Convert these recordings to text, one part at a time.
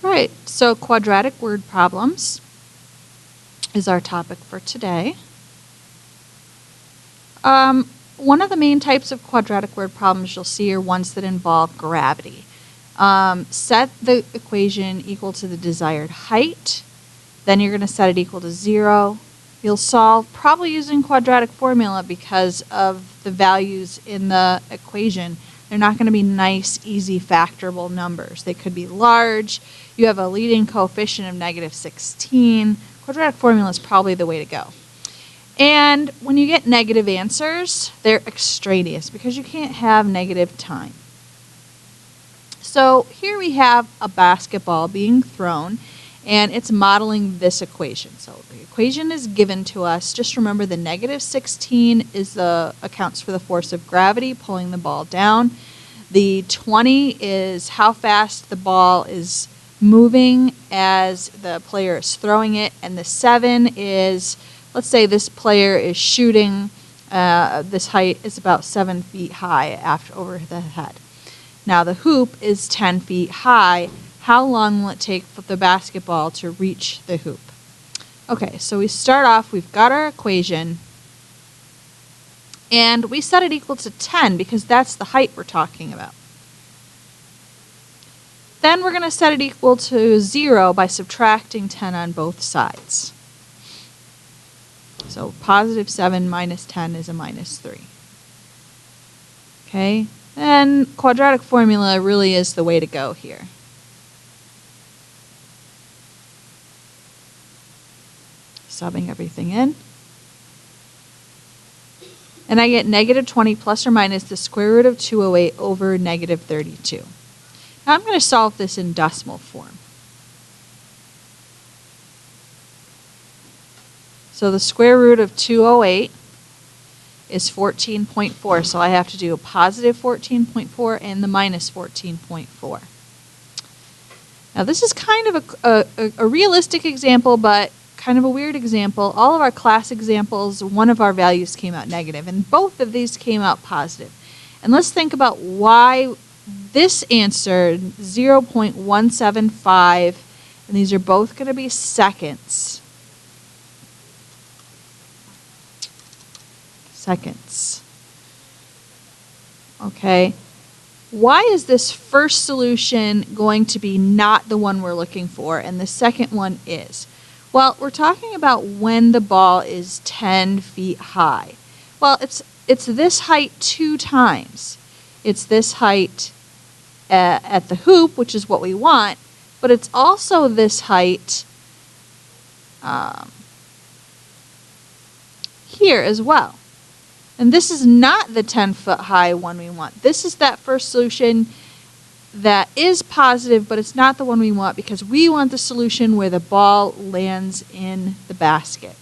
Right, so quadratic word problems is our topic for today. One of the main types of quadratic word problems you'll see are ones that involve gravity. Set the equation equal to the desired height, then you're going to set it equal to 0. You'll solve probably using quadratic formula because of the values in the equation. They're not going to be nice, easy, factorable numbers. They could be large. You have a leading coefficient of -16. Quadratic formula is probably the way to go. And when you get negative answers, they're extraneous because you can't have negative time. So here we have a basketball being thrown, and it's modeling this equation. So the equation is given to us. Just remember the -16 is accounts for the force of gravity pulling the ball down. The 20 is how fast the ball is moving as the player is throwing it, and the 7 is, let's say this player is shooting, this height is about 7 feet high over the head. Now the hoop is 10 feet high. How long will it take for the basketball to reach the hoop? Okay, so we start off, we've got our equation, and we set it equal to 10 because that's the height we're talking about. Then we're going to set it equal to 0 by subtracting 10 on both sides. So +7 minus 10 is a -3. Okay, and quadratic formula really is the way to go here. Subbing everything in. And I get -20 plus or minus the square root of 208 over -32. Now I'm going to solve this in decimal form. So the square root of 208 is 14.4, so I have to do a +14.4 and the -14.4. Now this is kind of a realistic example, but kind of a weird example. All of our class examples, one of our values came out negative, and both of these came out positive. And let's think about why this answer, 0.175, and these are both going to be seconds. Okay. Why is this first solution going to be not the one we're looking for, and the second one is? Well, we're talking about when the ball is 10 feet high. Well, it's this height 2 times. It's this height at the hoop, which is what we want, but it's also this height here as well. And this is not the 10-foot high one we want. This is that first solution that is positive, but it's not the one we want because we want the solution where the ball lands in the basket.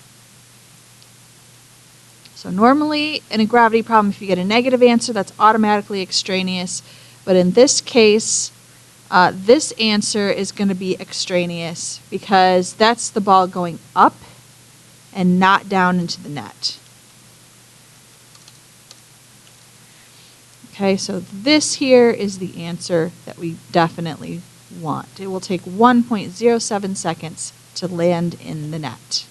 So normally in a gravity problem, if you get a negative answer, that's automatically extraneous. But in this case, this answer is going to be extraneous because that's the ball going up and not down into the net. Okay, so this here is the answer that we definitely want. It will take 1.07 seconds to land in the net.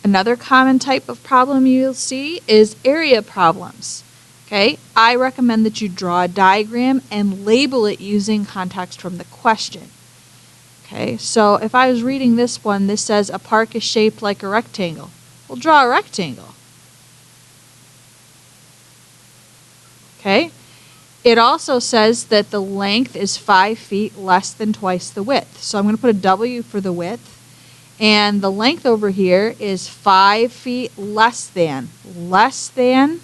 Another common type of problem you'll see is area problems. Okay, I recommend that you draw a diagram and label it using context from the question. Okay, so if I was reading this one, this says a park is shaped like a rectangle. We'll draw a rectangle. Okay, it also says that the length is 5 feet less than twice the width. So I'm going to put a W for the width. And the length over here is 5 feet less than. Less than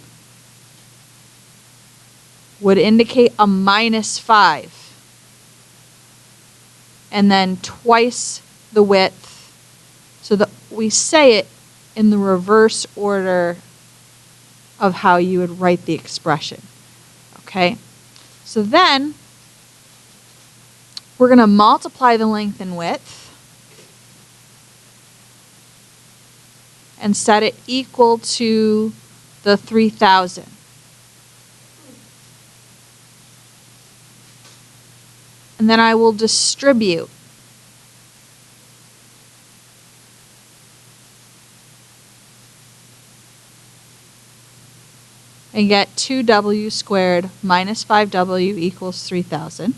would indicate a -5. And then twice the width. So that we say it in the reverse order of how you would write the expression. Okay, so then we're going to multiply the length and width and set it equal to the 3,000. and then I will distribute. And get 2w squared minus 5w equals 3,000.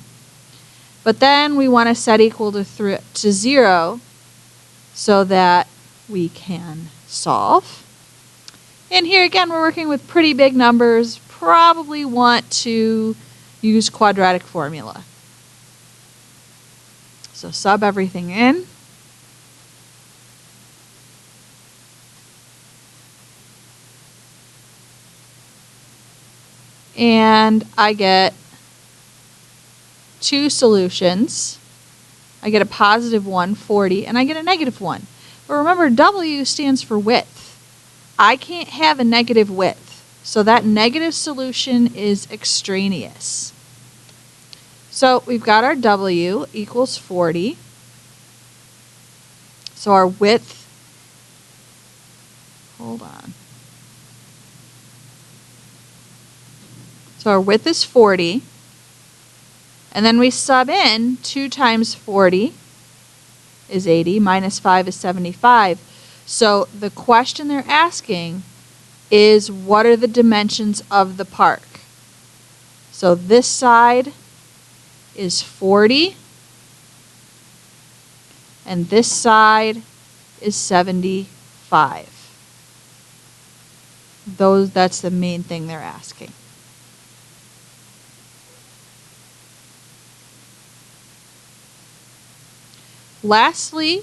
But then we want to set equal to 0 so that we can solve. And here again, we're working with pretty big numbers. Probably want to use quadratic formula. So sub everything in. And I get two solutions. I get a positive 1, 40, and I get a negative 1. But remember, W stands for width. I can't have a negative width, so that negative solution is extraneous. So we've got our W equals 40. So our width, hold on. So our width is 40. And then we sub in 2 times 40 is 80, minus 5 is 75. So the question they're asking is, what are the dimensions of the park? So this side is 40, and this side is 75. That's the main thing they're asking. Lastly,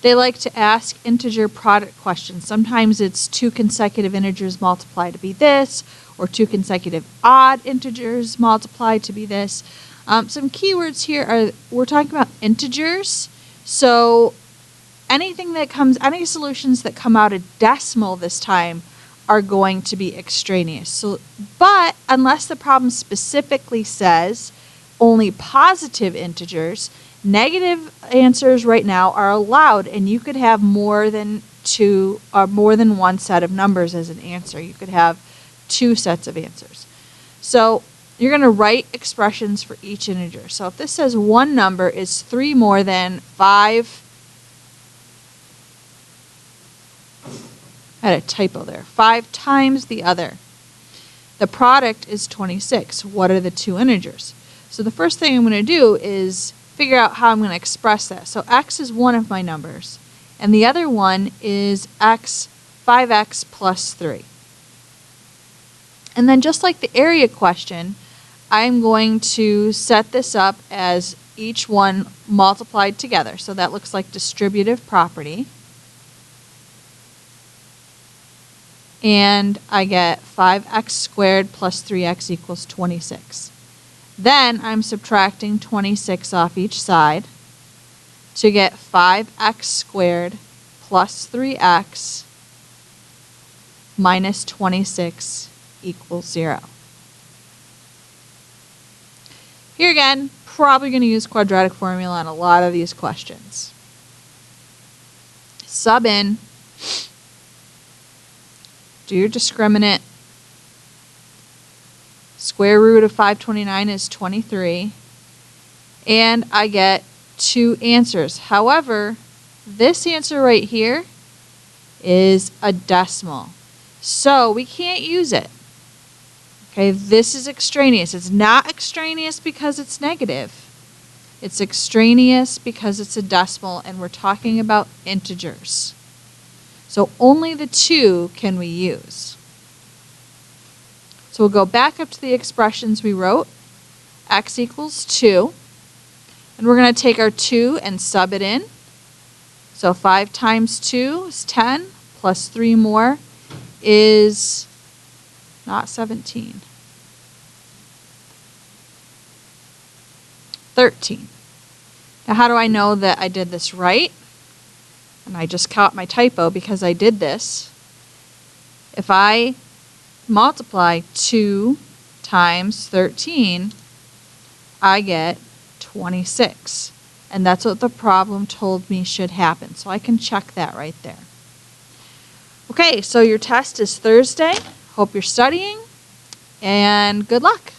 they like to ask integer product questions. Sometimes it's 2 consecutive integers multiplied to be this, or 2 consecutive odd integers multiplied to be this. Some keywords here are, we're talking about integers. So any solutions that come out a decimal this time are going to be extraneous. So, but unless the problem specifically says only positive integers, negative answers right now are allowed, and you could have more than one set of numbers as an answer. You could have 2 sets of answers. So you're going to write expressions for each integer. So if this says one number is 3 more than 5, I had a typo there, 5 times the other. The product is 26. What are the 2 integers? So the first thing I'm going to do is figure out how I'm going to express that. So x is one of my numbers, and the other one is 5x plus 3. And then just like the area question, I'm going to set this up as each one multiplied together. So that looks like distributive property. And I get 5x squared plus 3x equals 26. Then I'm subtracting 26 off each side to get 5x squared plus 3x minus 26 equals 0. Here again, probably going to use quadratic formula on a lot of these questions. Sub in, do your discriminant. Square root of 529 is 23, and I get 2 answers. However, this answer right here is a decimal, so we can't use it. Okay, this is extraneous. It's not extraneous because it's negative. It's extraneous because it's a decimal, and we're talking about integers. So only the 2 can we use. So we'll go back up to the expressions we wrote. X equals 2. And we're going to take our 2 and sub it in. So 5 times 2 is 10, plus 3 more is not 17. 13. Now how do I know that I did this right? And I just caught my typo because I did this. If I multiply 2 times 13, I get 26. And that's what the problem told me should happen. So I can check that right there. Okay, so your test is Thursday. Hope you're studying, and good luck.